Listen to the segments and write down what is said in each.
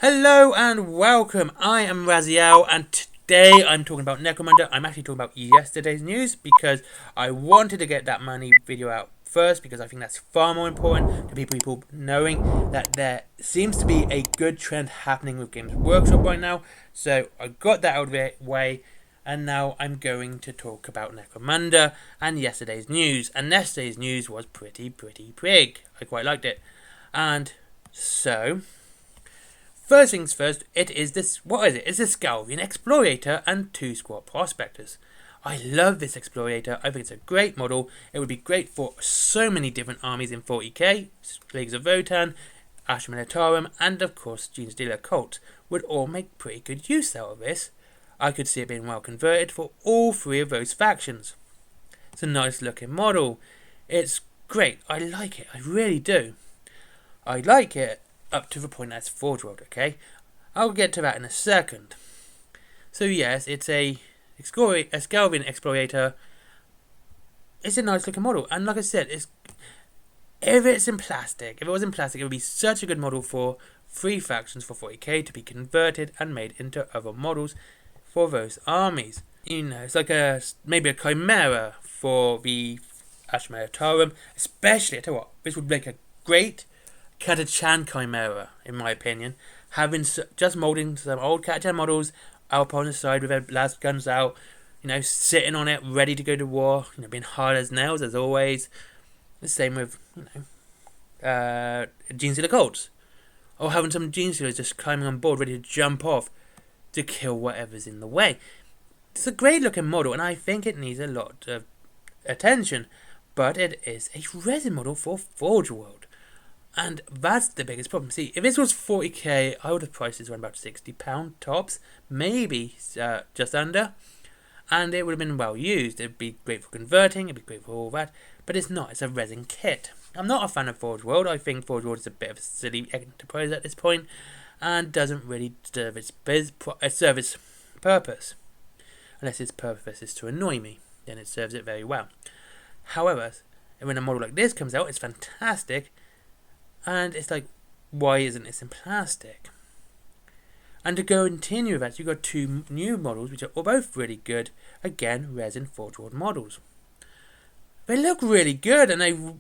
Hello and welcome. I am Raziel, and today I'm talking about Necromunda. I'm actually talking about yesterday's news because I wanted to get that money video out first because I think that's far more important to people knowing that there seems to be a good trend happening with Games Workshop right now. So I got that out of the way, and now I'm going to talk about Necromunda and yesterday's news. And yesterday's news was pretty big. I quite liked it. And so, first things first, it is this. What is it? It's a Scalvian Explorator and 2 Squat Prospectors. I love this Explorator. I think it's a great model. It would be great for so many different armies in 40k. Plagues of Votan, Astra Militarum, and of course Genestealer Cult would all make pretty good use out of this. I could see it being well converted for all 3 of those factions. It's a nice looking model. It's great. I like it. I really do. I like it up to the point that's forgeworld, okay? I'll get to that in a second. So yes, it's a Scalvian Explorator. It's a nice looking model, and like I said, if it was in plastic, it would be such a good model for 3 factions for 40k to be converted and made into other models for those armies. You know, it's like maybe a Chimera for the Astra Militarum, especially, I tell you what, this would make a great Catachan Chimera, in my opinion. Having just moulding some old Catachan models up on the side with their last guns out, sitting on it, ready to go to war, being hard as nails as always. The same with, Genestealer Colts. Or having some Genestealers just climbing on board, ready to jump off to kill whatever's in the way. It's a great looking model, and I think it needs a lot of attention, but it is a resin model for forgeworld. And that's the biggest problem. See, if this was 40k, I would have priced this around about £60 tops, maybe just under, and it would have been well used. It'd be great for converting, it'd be great for all that, but it's not. It's a resin kit. I'm not a fan of Forgeworld. I think Forgeworld is a bit of a silly enterprise at this point, and doesn't really serve its purpose. Unless its purpose is to annoy me, then it serves it very well. However, when a model like this comes out, it's fantastic. And it's like, why isn't this in plastic? And to go continue with that, you've got 2 new models, which are both really good. Again, resin forgeworld models. They look really good, and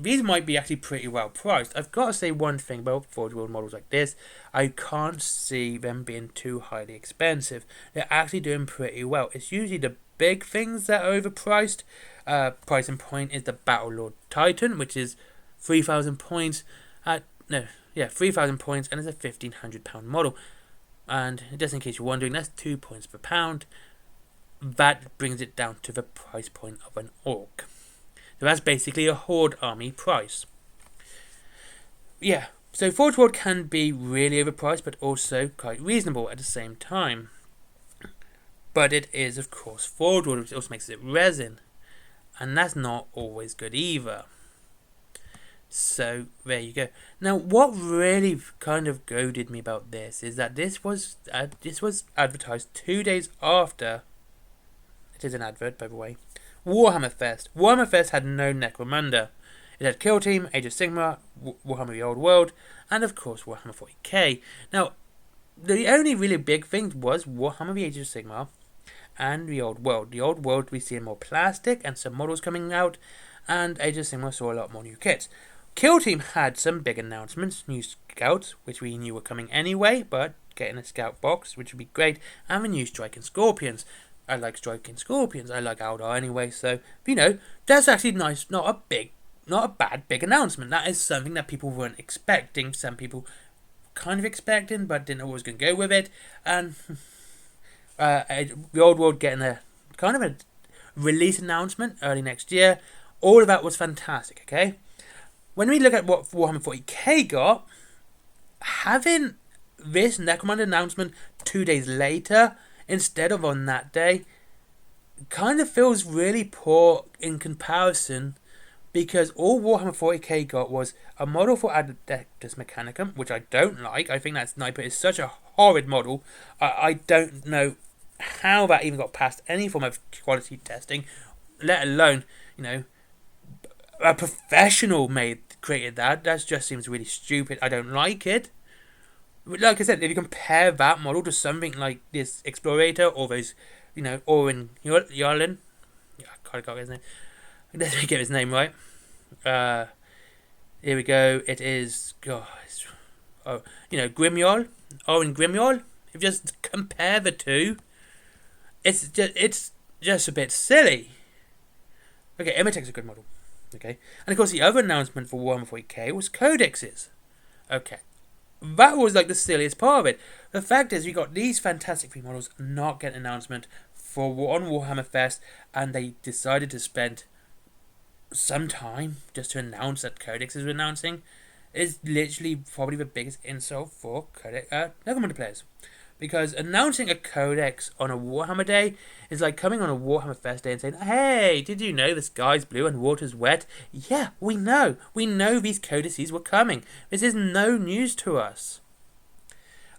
these might be actually pretty well priced. I've got to say one thing about forgeworld models like this. I can't see them being too highly expensive. They're actually doing pretty well. It's usually the big things that are overpriced. Price and point is the Battlelord Titan, which is 3,000 points 3,000 points, and it's a £1,500 model. And just in case you're wondering, that's 2 points per pound. That brings it down to the price point of an orc. So that's basically a horde army price. Yeah, so Forgeworld can be really overpriced, but also quite reasonable at the same time. But it is, of course, Forgeworld, which also makes it resin. And that's not always good either. So there you go. Now, what really kind of goaded me about this is that this was advertised 2 days after. It is an advert, by the way. Warhammer Fest. Warhammer Fest had no Necromunda. It had Kill Team, Age of Sigmar, Warhammer the Old World, and of course Warhammer 40k. Now, the only really big thing was Warhammer the Age of Sigmar and the Old World. The Old World we see more plastic and some models coming out, and Age of Sigmar saw a lot more new kits. Kill Team had some big announcements, new scouts, which we knew were coming anyway, but getting a scout box, which would be great, and the new Striking Scorpions. I like Striking Scorpions, I like Aldar anyway, so, that's actually nice, not a bad big announcement. That is something that people weren't expecting, some people kind of expecting, but didn't know what was going to go with it, and the Old World getting a kind of a release announcement early next year, all of that was fantastic, okay? When we look at what Warhammer 40k got, having this Necromunda announcement 2 days later instead of on that day kind of feels really poor in comparison, because all Warhammer 40k got was a model for Adeptus Mechanicum, which I don't like. I think that sniper is such a horrid model. I don't know how that even got past any form of quality testing, let alone, a professional created that. That just seems really stupid. I don't like it. Like I said, if you compare that model to something like this Explorator or those, Orin Yarlin, I can't get his name. Let me get his name right. Here we go. It is, guys. Oh, Grimjarl, Orin Grimjarl. If you just compare the two, it's just a bit silly. Okay, Emitek's a good model. Okay, and of course the other announcement for Warhammer 40k was Codexes. Okay, that was like the silliest part of it. The fact is, we got these fantastic free models not get an announcement for on Warhammer Fest, and they decided to spend some time just to announce that Codexes were announcing. Is literally probably the biggest insult for necromunda players. Because announcing a Codex on a Warhammer day is like coming on a Warhammer Fest day and saying, "Hey, did you know the sky's blue and water's wet? Yeah, we know. We know these codices were coming. This is no news to us."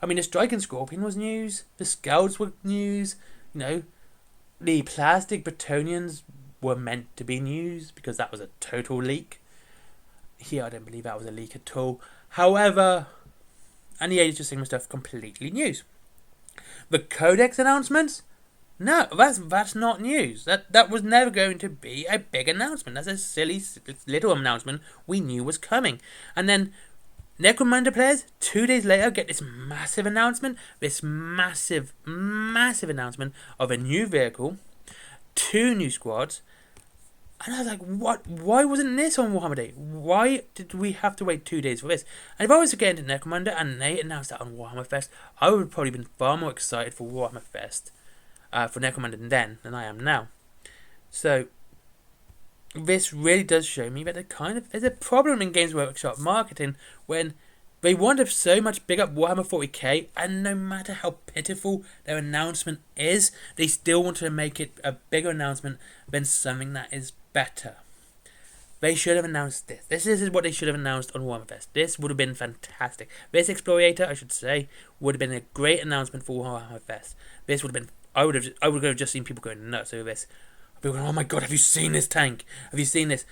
I mean, the Strike and Scorpion was news. The Scouts were news. The plastic Bretonians were meant to be news because that was a total leak. Here, I don't believe that was a leak at all. However, and the Age of Sigmar stuff completely news. The Codex announcements? No, that's not news. That was never going to be a big announcement. That's a silly little announcement we knew was coming. And then Necromunda players, 2 days later, get this massive announcement. This massive announcement of a new vehicle, 2 new squads. And I was like, what? Why wasn't this on Warhammer Day? Why did we have to wait 2 days for this? And if I was to get into Necromunda and they announced that on Warhammer Fest, I would have probably been far more excited for Warhammer Fest, for Necromunda then than I am now. So, this really does show me that there's a problem in Games Workshop marketing when they want to so much big up Warhammer 40k, and no matter how pitiful their announcement is, they still want to make it a bigger announcement than something that is better. They should have announced this. This is what they should have announced on Warhammer Fest. This would have been fantastic. This Explorator, I should say, would have been a great announcement for Warhammer Fest. This would have been. I would have just seen people going nuts over this. People going, "Oh my god, have you seen this tank? Have you seen this?"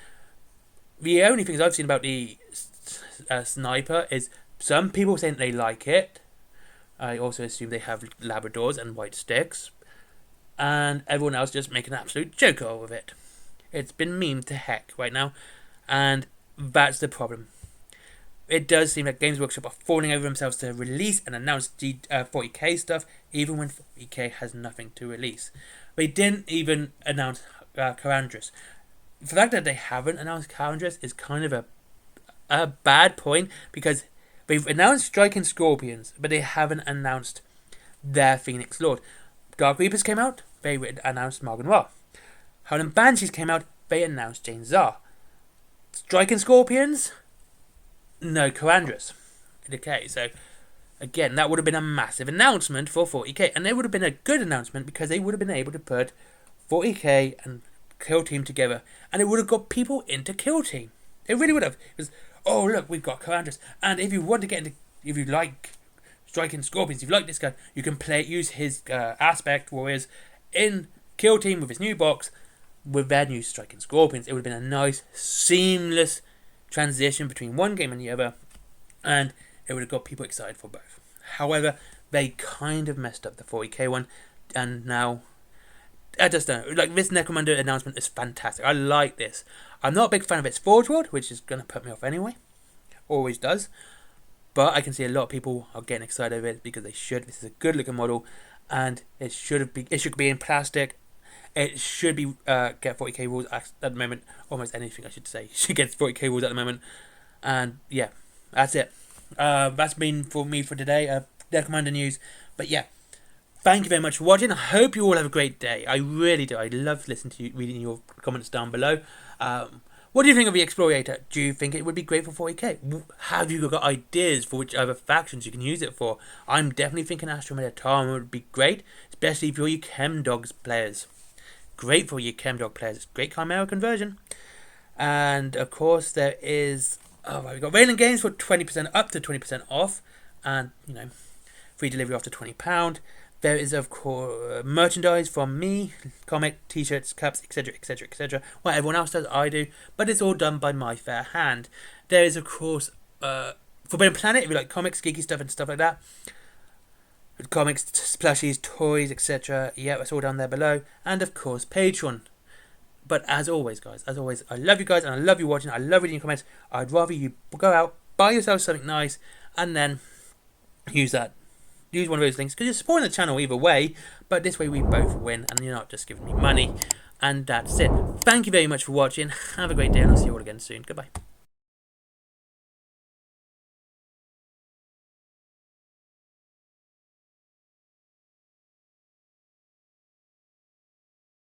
The only things I've seen about the sniper is some people saying they like it. I also assume they have Labradors and white sticks, and everyone else just making an absolute joke of it. It's been memed to heck right now, and that's the problem. It does seem like Games Workshop are falling over themselves to release and announce 40k stuff, even when 40k has nothing to release. They didn't even announce Karandras. The fact that they haven't announced Karandras is kind of a bad point, because they've announced Strike and Scorpions, but they haven't announced their Phoenix Lord. Dark Reapers came out, they announced Morgan Ra. Howling Banshees came out, they announced Jane Zar. Strike and Scorpions? No Karandras. Okay, so again, that would have been a massive announcement for 40k, and it would have been a good announcement because they would have been able to put 40k and Kill Team together, and it would have got people into Kill Team. It really would have. It was, oh look, we've got Karandras, and if you want to get into, if you like Striking Scorpions, if you like this guy, you can use his Aspect Warriors in Kill Team with his new box with their new Striking Scorpions. It would have been a nice, seamless transition between one game and the other, and it would have got people excited for both. However, they kind of messed up the 40k one, and now I just don't know. Like, this Necromunda announcement is fantastic. I like this. I'm not a big fan of its forgeworld, which is going to put me off anyway. Always does. But I can see a lot of people are getting excited over it because they should. This is a good looking model, and it should be in plastic. It should be get 40k rules at the moment. Almost anything, I should say, should get 40k rules at the moment. And yeah, that's it. That's been for me for today. Necromunda news. But yeah, thank you very much for watching. I hope you all have a great day. I really do. I love listening to you, reading your comments down below. What do you think of the Explorator? Do you think it would be great for 40k? Have you got ideas for which other factions you can use it for? I'm definitely thinking Astromeda would be great, especially for you Chemdogs players. Great for your Chemdog players. It's great Chimera conversion. And of course there is, we've got Raylan Games for 20% up to 20% off, and free delivery after £20. There is, of course, merchandise from me, comic, t-shirts, cups, etc, etc, etc. What everyone else does, I do, but it's all done by my fair hand. There is, of course, Forbidden Planet, if you like comics, geeky stuff and stuff like that. Comics, plushies, toys, etc. Yeah, it's all down there below. And of course, Patreon. But as always, guys, I love you guys and I love you watching. I love reading your comments. I'd rather you go out, buy yourself something nice, and then use one of those links, because you're supporting the channel either way, but this way we both win and you're not just giving me money. And that's it. Thank you very much for watching. Have a great day and I'll see you all again soon. Goodbye.